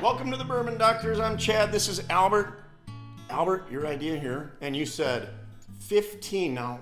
Welcome to the Bourbon Doctors. I'm Chad. This is Albert. Albert, your idea here, and you said 15. Now,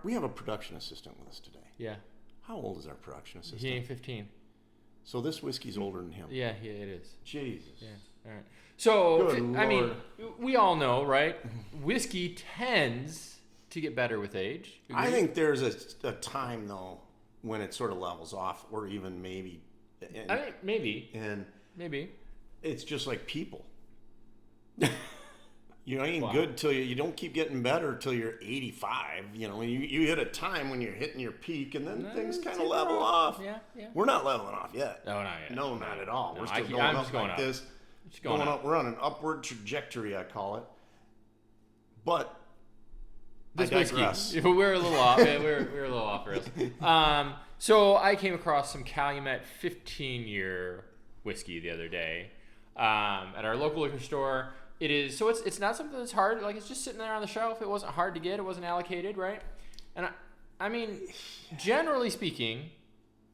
we have a production assistant with us today. Yeah. How old is our production assistant? He ain't 15. So this whiskey's older than him. Yeah, it is. Jesus. Yeah. All right. So, Good I mean, Lord. we all know, right? Whiskey tends to get better with age. Agree? I think there's a time, though, when it sort of levels off, or even maybe. Maybe. And Maybe. it's just like people. You ain't Wow. good till you don't keep getting better till you're 85. You know, you hit a time when you're hitting your peak, and then things kind of level off. Yeah. We're not leveling off yet. No, not yet. No, not at all. No, We're still I'm going just up going like up. this. Just going up. We're on an upward trajectory, I call it. But This I digress. whiskey, we're a little off. We're a little off rails. So I came across some Calumet 15-year whiskey the other day at our local liquor store. It is so it's not something that's hard. Like, it's just sitting there on the shelf. It wasn't hard to get. It wasn't allocated, right? And I mean, generally speaking,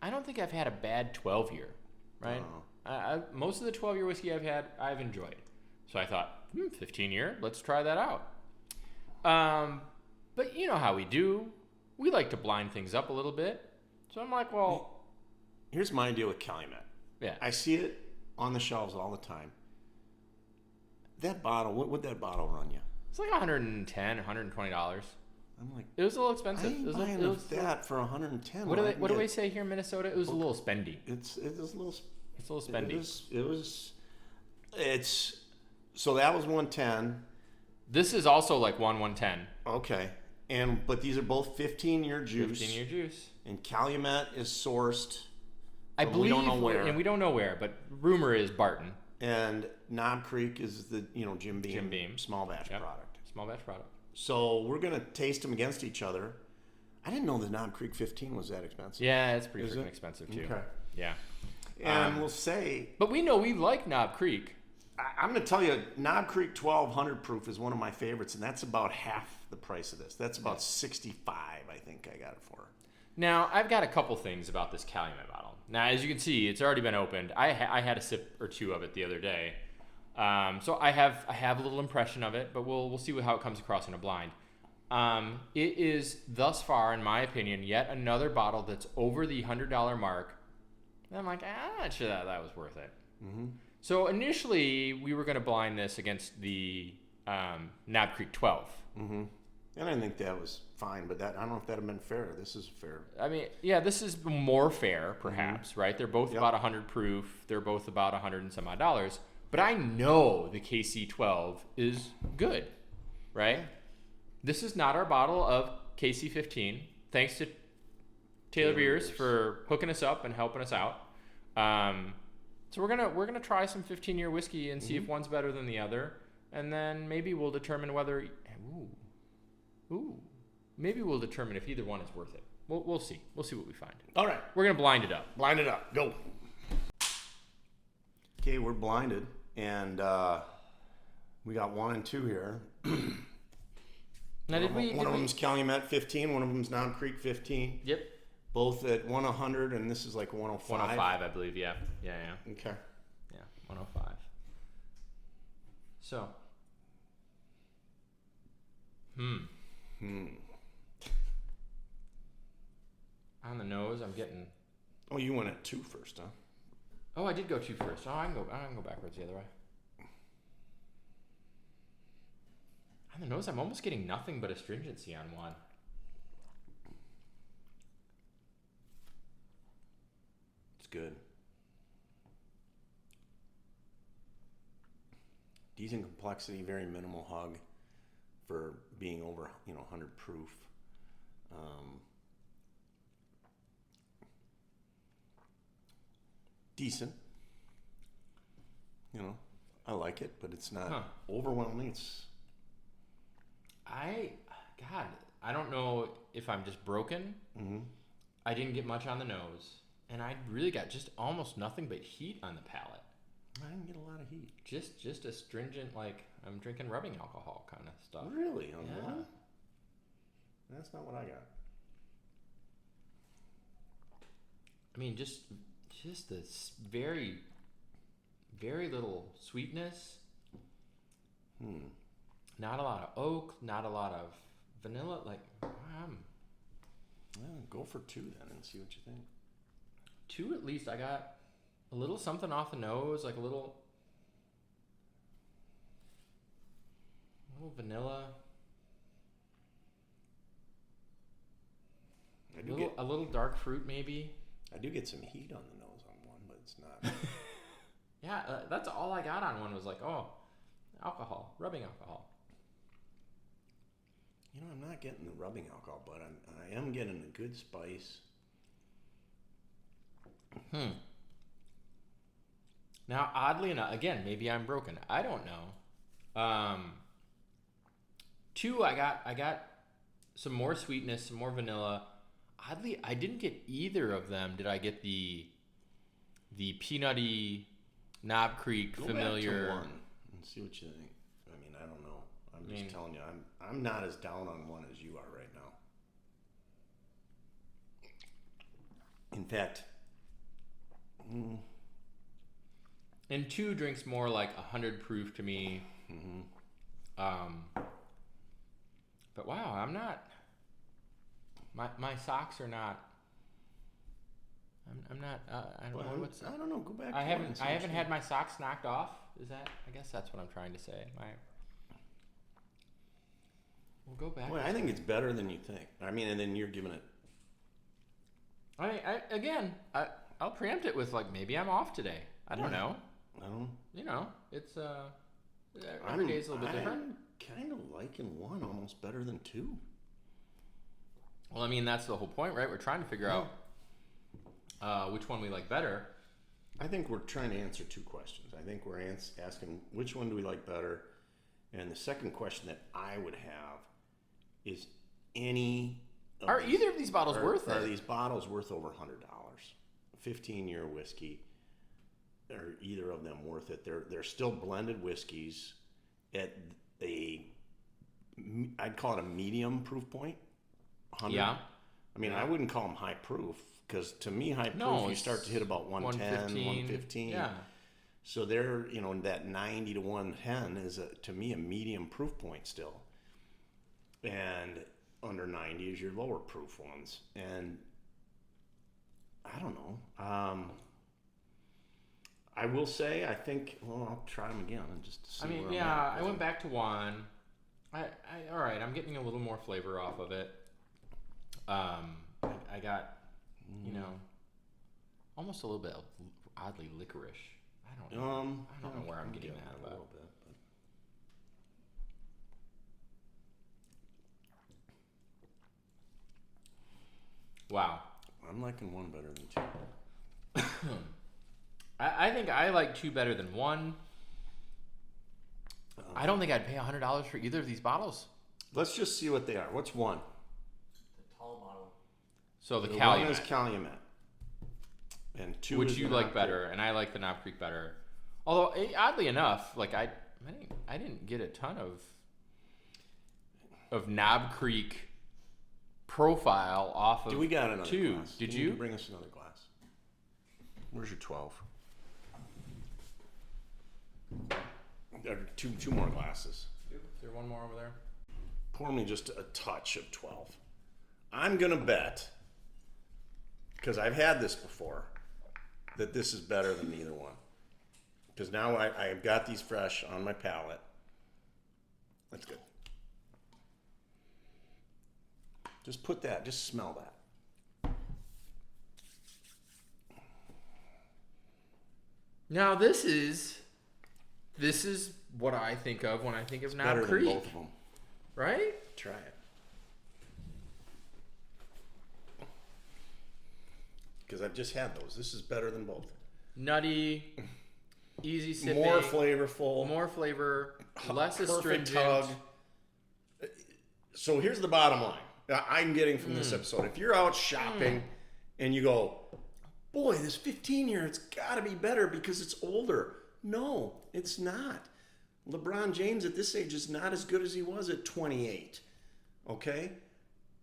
I don't think I've had a bad 12-year, right? No. Most of the 12-year whiskey I've had, I've enjoyed. So I thought, 15-year, let's try that out. But you know how we do. We like to blind things up a little bit. So I'm like, well, Here's my deal with Calumet. yeah. I see it on the shelves all the time. That bottle, what would that bottle run you? It's like $110, $120. I'm like, It was a little I expensive. ain't It was buying that for 110. What do they say here in Minnesota? It was a little spendy. It's a little. It's a little spendy. So that was 110. This is also like 110. Okay, but these are both 15-year juice. 15-year juice. And Calumet is sourced. I but believe, we don't know where. and we don't know where, but rumor is Barton. And Knob Creek is the Jim Beam small batch Yep. product. Small batch product. So we're gonna taste them against each other. I didn't know the Knob Creek 15 was that expensive. Yeah, it's pretty Is freaking it? expensive too. Okay. Yeah. And we'll say, But we know we like Knob Creek. I'm going to tell you, Knob Creek 1200 proof is one of my favorites, and that's about half the price of this. That's about 65, I think I got it for. Now, I've got a couple things about this Calumet bottle. Now, as you can see, it's already been opened. I had a sip or two of it the other day. So I have a little impression of it, but we'll see how it comes across in a blind. It is, thus far, in my opinion, yet another bottle that's over the $100 mark. And I'm like, I'm not sure that was worth it. Mm-hmm. So initially, we were going to blind this against the Knob Creek 12. Mm-hmm. And I think that was fine, but I don't know if that would have been fair. This is fair. I mean, yeah, this is more fair, perhaps, right? They're both about 100 proof. They're both about 100 and some odd dollars. But I know the KC12 is good, right? This is not our bottle of KC15. Thanks to Taylor Beers for hooking us up and helping us out. So we're gonna try some 15-year whiskey and see if one's better than the other, and then maybe we'll determine whether. Maybe we'll determine if either one is worth it. We'll see. We'll see what we find. All right. We're gonna blind it up. Blind it up. Go. Okay, we're blinded, and we got 1 and 2 here. Now, One of them's Calumet 15. One of them's Knob Creek 15. Yep. Both at 100, and this is like 105. 105, I believe. Yeah. Okay. Yeah. 105. So. On the nose, I'm getting. Oh, you went at 2 first, huh? Oh, I did go 2 first. Oh, I can go backwards the other way. On the nose, I'm almost getting nothing but astringency on one. It's good. Decent complexity, very minimal hug for being over, 100 proof. Decent. I like it, but it's not overwhelming. I don't know if I'm just broken. Mm-hmm. I didn't get much on the nose, and I really got just almost nothing but heat on the palate. I didn't get a lot of heat. Just astringent, like I'm drinking rubbing alcohol kind of stuff. Really? Yeah. One? That's not what I got. I mean, just this very very little sweetness. Not a lot of oak, not a lot of vanilla. Like, Go for 2 then and see what you think. 2 at least. I got a little something off the nose, like a little vanilla. A little dark fruit maybe. I do get some heat on the nose on one, but it's not. Yeah, that's all I got on one was like, alcohol, rubbing alcohol. You know, I'm not getting the rubbing alcohol, but I am getting a good spice. Now, oddly enough, again, maybe I'm broken. I don't know. 2, I got some more sweetness, some more vanilla. Oddly, I didn't get either of them. Did I get the peanutty Knob Creek familiar? Go back to 1 and see what you think. I mean, I don't know. I'm just telling you, I'm not as down on 1 as you are right now. In fact, and 2 drinks more like 100 proof to me. But wow, I'm not. My socks are not. I'm not. I don't know what's. I don't know. Go back. I haven't had my socks knocked off. Is that? I guess that's what I'm trying to say. We'll go back. Well, I think it's better than you think. I mean, and then you're giving it. I'll preempt it with like maybe I'm off today. I don't know. You know, it's every day's a little bit different. I'm kind of liking 1 almost better than 2. Well, I mean that's the whole point, right? We're trying to figure out which one we like better. I think we're trying to answer 2 questions. I think we're asking which one do we like better, and the second question that I would have is are either of these bottles worth it? Are these bottles worth over $100? 15-year whiskey. Are either of them worth it? They're still blended whiskeys at I'd call it a medium proof point. 100. Yeah. I mean, I wouldn't call them high proof because to me, high proof you start to hit about 110, 115. Yeah. So they're that 90 to 110 is to me a medium proof point still, and under 90 is your lower proof ones. And I don't know. I will say, I think, I'll try them again and just see where I'm at. I went back to 1. All right, I'm getting a little more flavor off of it. I got, almost a little bit of oddly licorice. I don't know where I'm getting that, a little bit. But. Wow. I'm liking 1 better than 2. I think I like 2 better than 1. I don't think I'd pay $100 for either of these bottles. Let's just see what they are. What's 1? The tall bottle. So the Calumet. 1 is Calumet. And 2 which is you like better, and I like the Knob Creek better. Although, oddly enough, like I didn't get a ton of Knob Creek profile off of. We got another 2. glass. Did you? You Bring us another glass. Where's your 12? There are two more glasses. Is there one more over there? Pour me just a touch of 12. I'm gonna bet, because I've had this before, that this is better than either one. Because now I've got these fresh on my palate. That's good. Just put that, just smell that. Now this is what I think of when I think of Knob Better Creek. than both of them. Right? Try it. Because I've just had those. This is better than both. Nutty, easy sipping. More flavorful. More flavor. Less Perfect astringent. tug. So here's the bottom line I'm getting from this episode. If you're out shopping and you go, boy, this 15-year, it's got to be better because it's older. No, it's not. LeBron James at this age is not as good as he was at 28. Okay?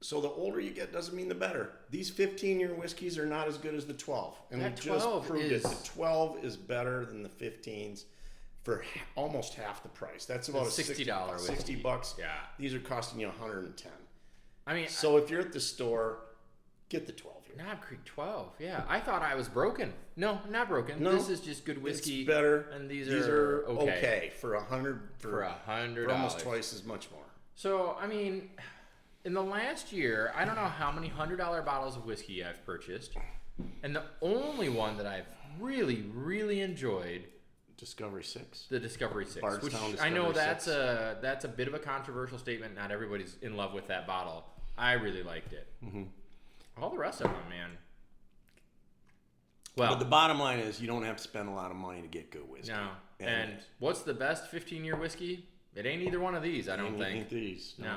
So the older you get doesn't mean the better. These 15-year whiskeys are not as good as the 12. And That we just 12 proved is- it. The 12 is better than the 15s for almost half the price. That's about a $60 whiskey. $60. Yeah. These are costing you 110. I mean, So if you're at the store, get the 12 here. Knob Creek 12. Yeah, I thought I was broken. No, not broken. No, this is just good whiskey. It's better. And these are okay. for $100 For $100. for almost twice as much more. So, I mean, in the last year, I don't know how many $100 bottles of whiskey I've purchased. And the only one that I've really, really enjoyed, Discovery 6. the Discovery 6. Which Bardstown I know Discovery that's a bit of a controversial statement. Not everybody's in love with that bottle. I really liked it. Mm-hmm. All the rest of them, man. Well, But the bottom line is you don't have to spend a lot of money to get good whiskey. no. And what's the best 15-year whiskey? It ain't either one of these, I don't think. Ain't these. No.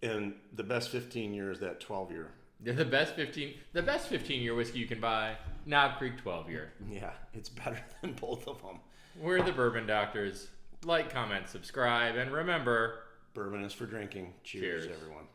And the best 15 year is that 12 year. The best 15-year whiskey you can buy, Knob Creek 12-year. Yeah, it's better than both of them. We're the Bourbon Doctors. Like, comment, subscribe, and remember, Bourbon is for drinking. Cheers. Cheers. Everyone.